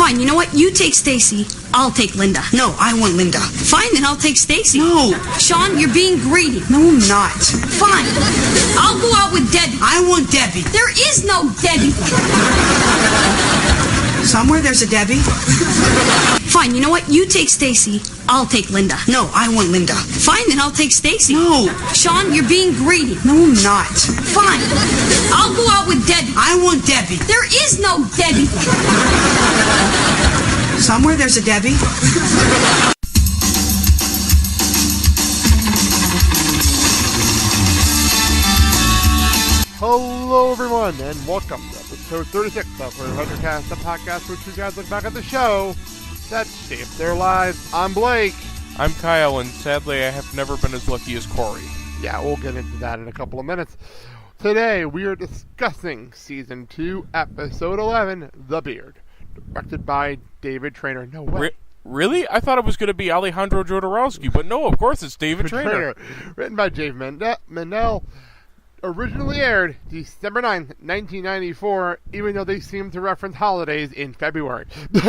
Fine, you know what? You take Stacy. I'll take Linda. No, I want Linda. Fine, then I'll take Stacy. No. Shawn, you're being greedy. No, I'm not. Fine. I'll go out with Debbie. I want Debbie. There is no Debbie. Somewhere there's a Debbie. Fine, you know what? You take Stacy. I'll take Linda. No, I want Linda. Fine, then I'll take Stacy. No. Shawn, you're being greedy. No, I'm not. Fine. I'll go out with Debbie. I want Debbie. There is no Debbie. Somewhere there's a Debbie. Hello, everyone, and welcome to episode 36 of our Huntercast, the podcast where two guys look back at the show that shaped their lives. I'm Blake. I'm Kyle, and sadly I have never been as lucky as Cory. Yeah, we'll get into that in a couple of minutes. Today, we are discussing Season 2, Episode 11, The Beard, directed by David Traynor. No way. Really? I thought it was going to be Alejandro Jodorowsky, but no, of course it's David Traynor. Written by Dave Mendel. Originally aired December 9th, 1994, even though they seem to reference holidays in February. we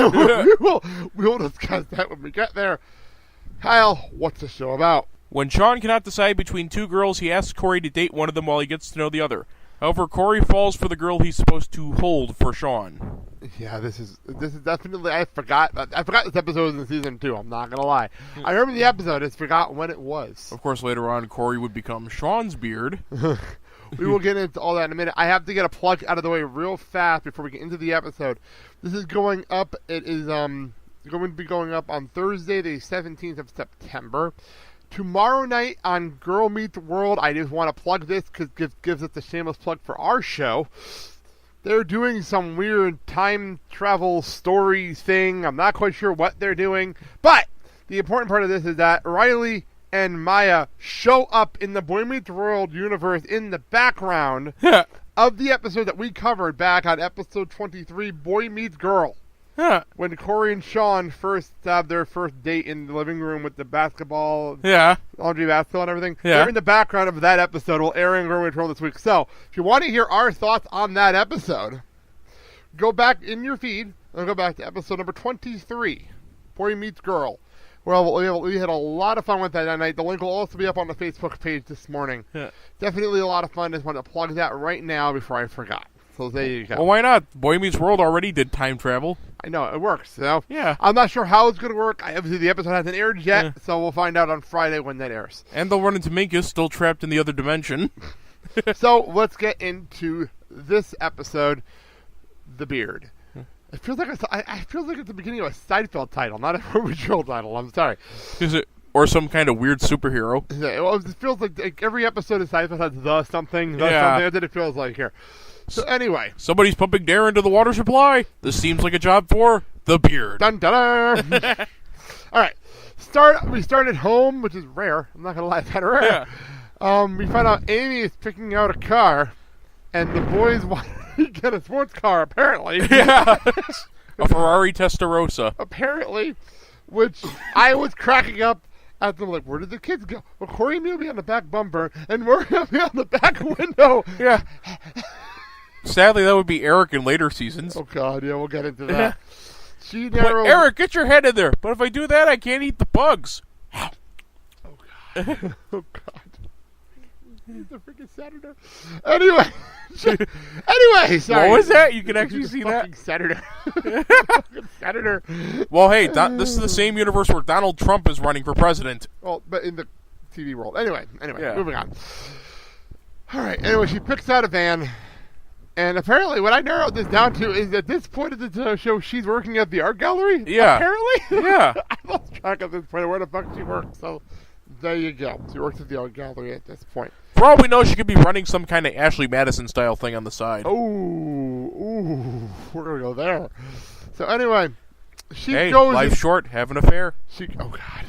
will discuss that when we get there. Kyle, what's the show about? When Shawn cannot decide between two girls, he asks Cory to date one of them while he gets to know the other. However, Cory falls for the girl he's supposed to hold for Shawn. Yeah, this is definitely, I forgot this episode was in Season 2, I'm not going to lie. I remember the episode, I just forgot when it was. Of course, later on, Cory would become Shawn's beard. We will get into all that in a minute. I have to get a plug out of the way real fast before we get into the episode. This is going up. It is going to be going up on Thursday, the 17th of September. Tomorrow night on Girl Meets World, I just want to plug this because it gives us a shameless plug for our show. They're doing some weird time travel story thing. I'm not quite sure what they're doing. But the important part of this is that Riley and Maya show up in the Boy Meets World universe in the background of the episode that we covered back on episode 23, Boy Meets Girl. When Cory and Shawn first have their first date in the living room with the basketball, laundry basketball and everything. They're in the background of that episode. We'll air in Girl Meets World this week. So, if you want to hear our thoughts on that episode, go back in your feed and go back to episode number 23, Boy Meets Girl. Well, we had a lot of fun with that night. The link will also be up on the Facebook page this morning. Definitely a lot of fun. Just want to plug that right now before I forgot. So there you go. Well, why not? Boy Meets World already did time travel. I know, it works. So yeah. I'm not sure how it's going to work. Obviously, the episode hasn't aired yet, so we'll find out on Friday when that airs. And they'll run into Minkus, still trapped in the other dimension. So let's get into this episode, The Beard. It feels like I feel like it's the beginning of a Seinfeld title, not a original title. I'm sorry. Is it? Or some kind of weird superhero? Yeah, well, it feels like every episode of Seinfeld has the something. That's what it feels like here. So anyway. Somebody's pumping air into the water supply. This seems like a job for The Beard. Dun dun dun. All right. We start at home, which is rare. I'm not going to lie, it's kind of rare. Yeah. We find out Amy is picking out a car, and the boys want to get a sports car, apparently. Yeah. A Ferrari Testarossa. Apparently. Which I was cracking up at them, like, where did the kids go? Well, Cory and me will be on the back bumper, and we're going to be on the back window. Yeah. Sadly, that would be Eric in later seasons. Oh, God, yeah, we'll get into that. But Eric, get your head in there. But if I do that, I can't eat the bugs. Oh, God. Oh, God. He's a freaking senator. Anyway, sorry. What was that? You can actually see that? Senator. Senator. Well, hey, this is the same universe where Donald Trump is running for president. Well, but in the TV world. Anyway, moving on. All right, anyway, she picks out a van. And apparently, what I narrowed this down to is at this point of the show, she's working at the art gallery. Yeah. Apparently. Yeah. I lost track at this point of where the fuck she works. So there you go. She works at the art gallery at this point. For all we know, she could be running some kind of Ashley Madison style thing on the side. Ooh, we're gonna go there. So anyway, she goes. Life's short. Have an affair. Oh God.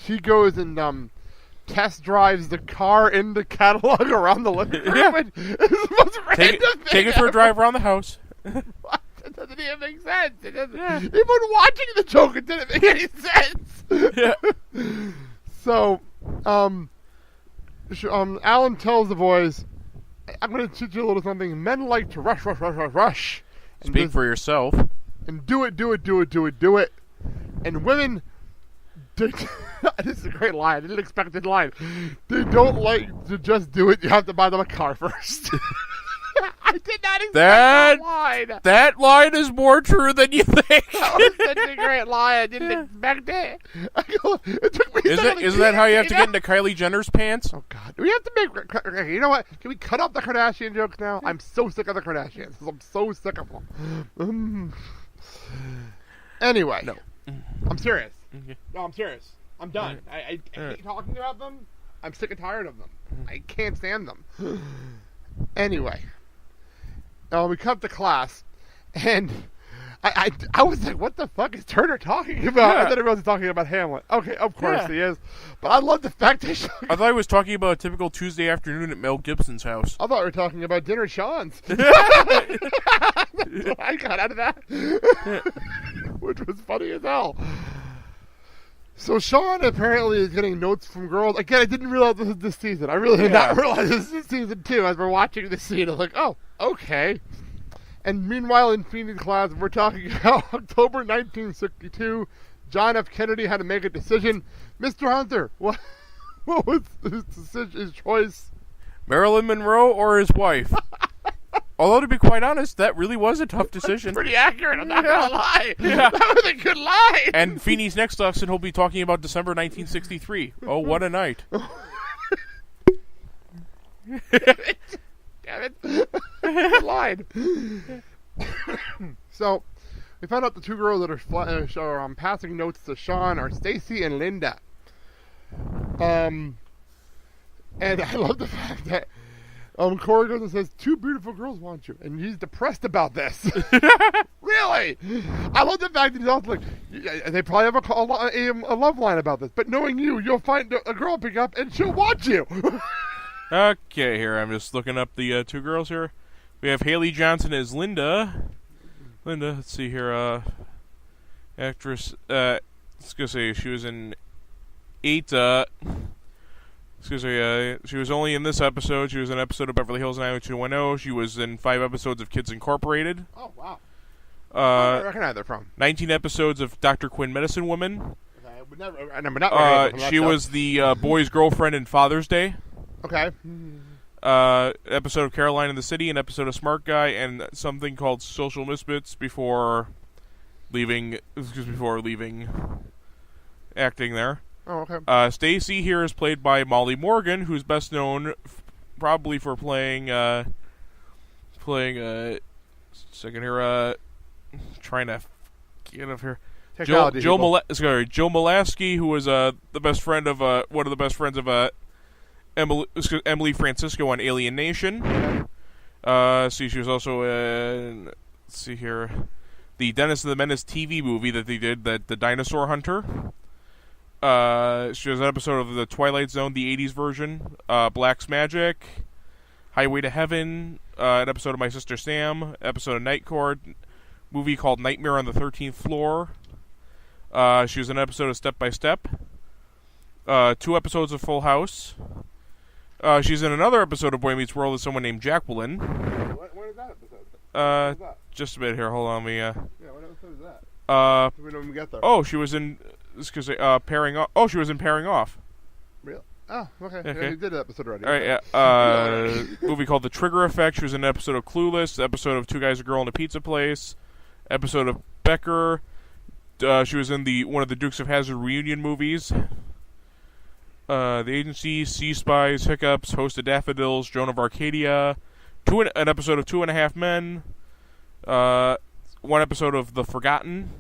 She goes and test drives the car in the catalog around the living room. Yeah. It's the most random thing. Take it for a drive around the house. What? It doesn't even make sense. Even watching the joke, it didn't make any sense. Yeah. So, Alan tells the boys, I'm going to teach you a little something. Men like to rush. Speak for yourself. and do it. And women, this is a great line. I didn't expect this line. They don't like to just do it. You have to buy them a car first. I did not expect that line. That line is more true than you think. That was such a great line. I didn't expect it. It took me Isn't that how you have to get into Kylie Jenner's pants? Oh, God. Do we have to make... You know what? Can we cut off the Kardashian jokes now? I'm so sick of the Kardashians. I'm so sick of them. Anyway. No. I'm serious. Okay. No, I'm serious. I'm done. I hate talking about them. I'm sick and tired of them. I can't stand them. Anyway. We cut to class, and I was like, what the fuck is Turner talking about? Yeah. I thought he was talking about Hamlet. Okay, of course he is. But I love the fact that I thought he was talking about a typical Tuesday afternoon at Mel Gibson's house. I thought we were talking about dinner at Shawn's. That's what I got out of that. Which was funny as hell. So Shawn apparently is getting notes from girls. Again, I didn't realize this was this season. I really did not realize this is season 2. As we're watching this scene, I was like, oh, okay. And meanwhile, in Phoenix class, we're talking about October 1962. John F. Kennedy had to make a decision. Mr. Hunter, what was his decision, his choice? Marilyn Monroe or his wife? Although, to be quite honest, that really was a tough decision. That's pretty accurate, I'm not going to lie. Yeah. That was a good line. And Feeney's next lesson, he'll be talking about December 1963. Oh, what a night. Damn it. Good line. So, we found out the two girls that are passing notes to Shawn are Stacy and Linda. And I love the fact that Cory goes and says, 2 beautiful girls want you. And he's depressed about this. Really? I love the fact that he's also like, they probably have a love line about this. But knowing you'll find a girl pick up and she'll want you. Okay, here, I'm just looking up the 2 girls here. We have Haley Johnson as Linda. Linda, let's see here, actress, let's go say she was in 8, she was only in this episode. She was in an episode of Beverly Hills 90210. She was in 5 episodes of Kids Incorporated. Oh, wow. Where do I recognize her from? 19 episodes of Dr. Quinn Medicine Woman. Okay, she was the boy's girlfriend in Father's Day. Okay. Episode of Caroline in the City, an episode of Smart Guy, and something called Social Misfits before leaving acting there. Oh, okay. Stacy here is played by Molly Morgan, who's best known probably for playing second here, trying to get up here. Joe Molaski, who was the best friend of one of the best friends of Emily Francisco on Alien Nation. See, she was also in, let's see here, the Dennis the Menace TV movie that they did, the Dinosaur Hunter. She was an episode of The Twilight Zone, the 80s version, Black's Magic, Highway to Heaven, an episode of My Sister Sam, episode of Night Court, movie called Nightmare on the 13th Floor. She was in an episode of Step by Step, 2 episodes of Full House. She's in another episode of Boy Meets World with someone named Jacqueline. When is that episode? Just a bit here. Hold on, what episode is that? When we get there. Oh, she was in. Pairing Off. Oh, she was in Pairing Off. Really? Oh, okay. Okay. Yeah, you did that episode already. All right. Yeah. Movie called The Trigger Effect. She was in an episode of Clueless. Episode of Two Guys, a Girl, in a Pizza Place. Episode of Becker. She was in one of the Dukes of Hazzard reunion movies. The Agency, Sea Spies, Hiccups, Host of Daffodils, Joan of Arcadia. An episode of 2.5 Men. 1 episode of The Forgotten.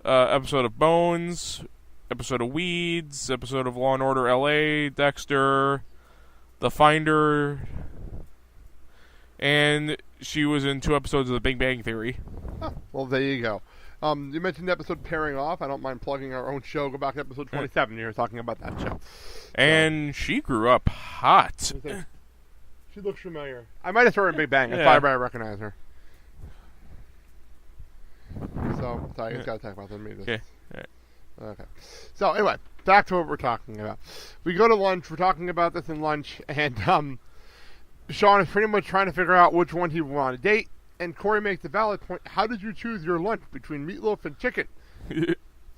Episode of Bones, episode of Weeds, episode of Law & Order L.A., Dexter, The Finder, and she was in 2 episodes of The Big Bang Theory. Oh, well, there you go. You mentioned the episode Pairing Off. I don't mind plugging our own show. Go back to episode 27. You're talking about that show. And she grew up hot. She looks familiar. I might have saw her in Big Bang. That's why I recognize her. So, sorry, I just got to talk about them. Okay. Okay. So, anyway, back to what we're talking about. We go to lunch. We're talking about this in lunch, and Shawn is pretty much trying to figure out which one he would want to date. And Cory makes a valid point. How did you choose your lunch between meatloaf and chicken?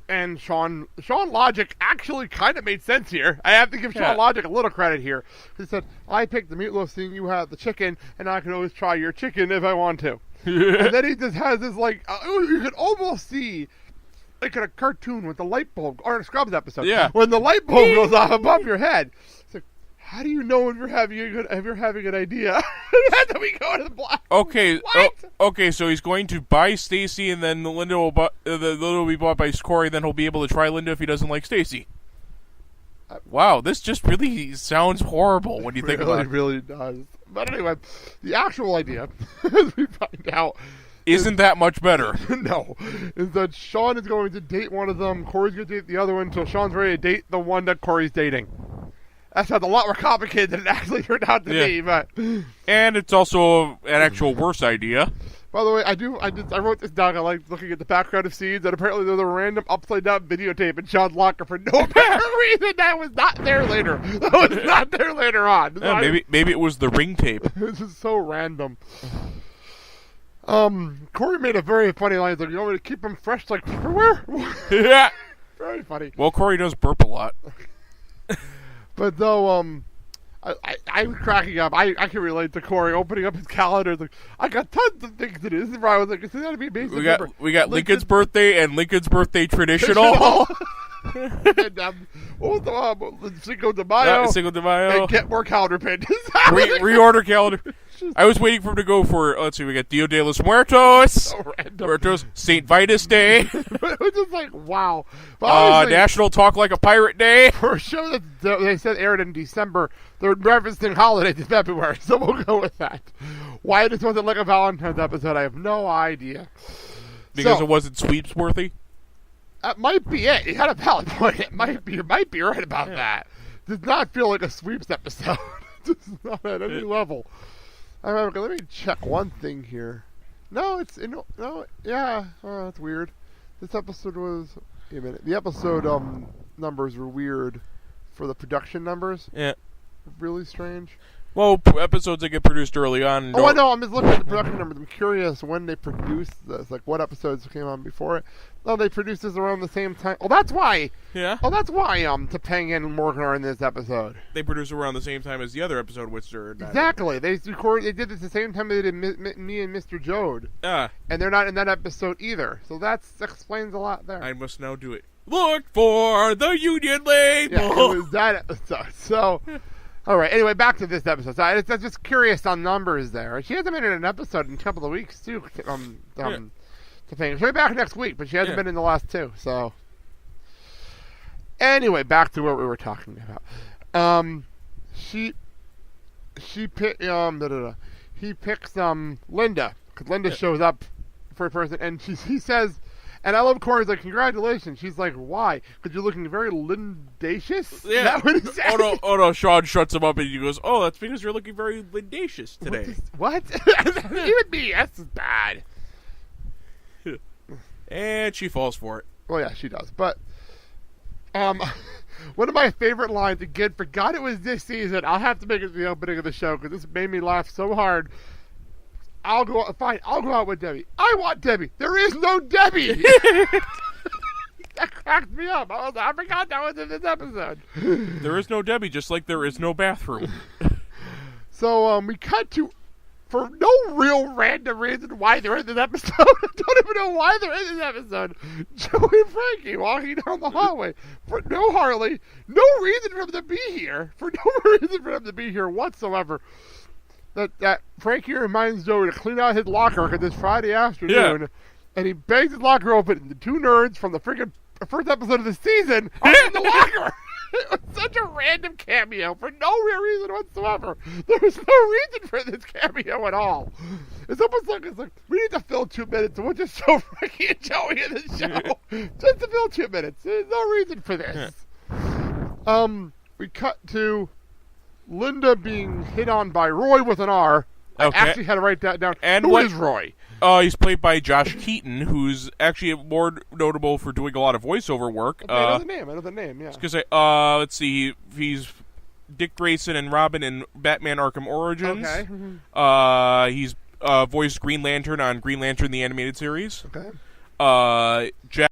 And Shawn logic actually kind of made sense here. I have to give Shawn logic a little credit here. He said, I picked the meatloaf seeing you have the chicken, and I can always try your chicken if I want to. And then he just has this, like, you can almost see, like in a cartoon with the light bulb, or in a Scrubs episode, when the light bulb goes off above your head. It's like, how do you know if you're having an idea? Then we go to the black. Okay, okay. So he's going to buy Stacy, and then Linda will be bought by Cory. Then he'll be able to try Linda if he doesn't like Stacy. Wow, this just really sounds horrible when you think about it. It really does. But anyway, the actual idea, as we find out, isn't that much better. No, is that Shawn is going to date one of them. Cory's going to date the other one until Shawn's ready to date the one that Cory's dating. That sounds a lot more complicated than it actually turned out to be, but and it's also an actual worse idea. By the way, I wrote this down. I like looking at the background of scenes, and apparently there's a random upside down videotape in Shawn's locker for no apparent reason. That was not there later. That was not there later on. Maybe it was the ring tape. This is so random. Cory made a very funny line. He's like, you want me to keep him fresh like Tupperware? Yeah. Very funny. Well, Cory does burp a lot. But though, I was cracking up. I can relate to Cory opening up his calendar. Like, I got tons of things to do. This is where I was like, this is going to be amazing. We got Lincoln's birthday and Lincoln's birthday traditional. And, what was the Cinco de Mayo? Cinco de Mayo. And get more calendar pages. Reorder calendar. I was waiting for him to go for, let's see, we got Dia de los Muertos. So random. St. Vitus Day. It was just like, wow. National Talk Like a Pirate Day. For a show that they said aired in December, they're referencing holidays in February, so we'll go with that. Why this wasn't like a Valentine's episode, I have no idea. Because it wasn't sweeps-worthy? That might be it. You had a valid point. You might be right about that. Does not feel like a sweeps episode. Does not at any level. Okay, let me check one thing here. No, that's weird. This episode was. Wait a minute. The episode numbers were weird for the production numbers. Yeah. Really strange. Well, episodes that get produced early on. I know. I'm just looking at the production numbers. I'm curious when they produced this. Like, what episodes came on before it? No, they produced this around the same time. Oh, that's why. Yeah. Oh, that's why Topanga and Morgan are in this episode. They produced around the same time as the other episode, which are exactly. They did this the same time they did Me and Mr. Jode. And they're not in that episode either. So that explains a lot there. I must now do it. Look for the Union label. Yeah, it was that episode. So. All right. Anyway, back to this episode. So I'm just curious on numbers there. She hasn't been in an episode in a couple of weeks too. She'll be back next week, but she hasn't been in the last two. So anyway, back to what we were talking about. He picks Linda because Linda shows up for a person, and he says. And I love Cory's like, congratulations. She's like, why? Because you're looking very lindacious? Yeah. Is that what he said? Oh no, Shawn shuts him up and he goes, oh, that's because you're looking very lindacious today. What? Even me, that's bad. And she falls for it. Well, yeah, she does. But, one of my favorite lines, again, forgot it was this season. I'll have to make it the opening of the show because this made me laugh so hard. I'll go out with Debbie. I want Debbie. There is no Debbie. That cracked me up. I forgot that was in this episode. There is no Debbie, just like there is no bathroom. So we cut to, for no real random reason why they're in this episode. I don't even know why they're in this episode. Joey and Frankie walking down the hallway. For no Harley. No reason for them to be here. For no reason for them to be here whatsoever. That Frankie reminds Joey to clean out his locker because it's Friday afternoon, and he bangs his locker open, and the two nerds from the freaking first episode of the season are in the locker. It was such a random cameo for no real reason whatsoever. There was no reason for this cameo at all. It's almost like we need to fill 2 minutes, and we'll just show Frankie and Joey in the show just to fill 2 minutes. There's no reason for this. We cut to Linda being hit on by Roy with an R. Okay. I actually had to write that down. And Who is Roy? He's played by Josh Keaton, who's actually more notable for doing a lot of voiceover work. Okay, I know the name, yeah. Because let's see, he's Dick Grayson and Robin in Batman Arkham Origins. Okay. He's voiced Green Lantern on Green Lantern the Animated Series. Okay. Jack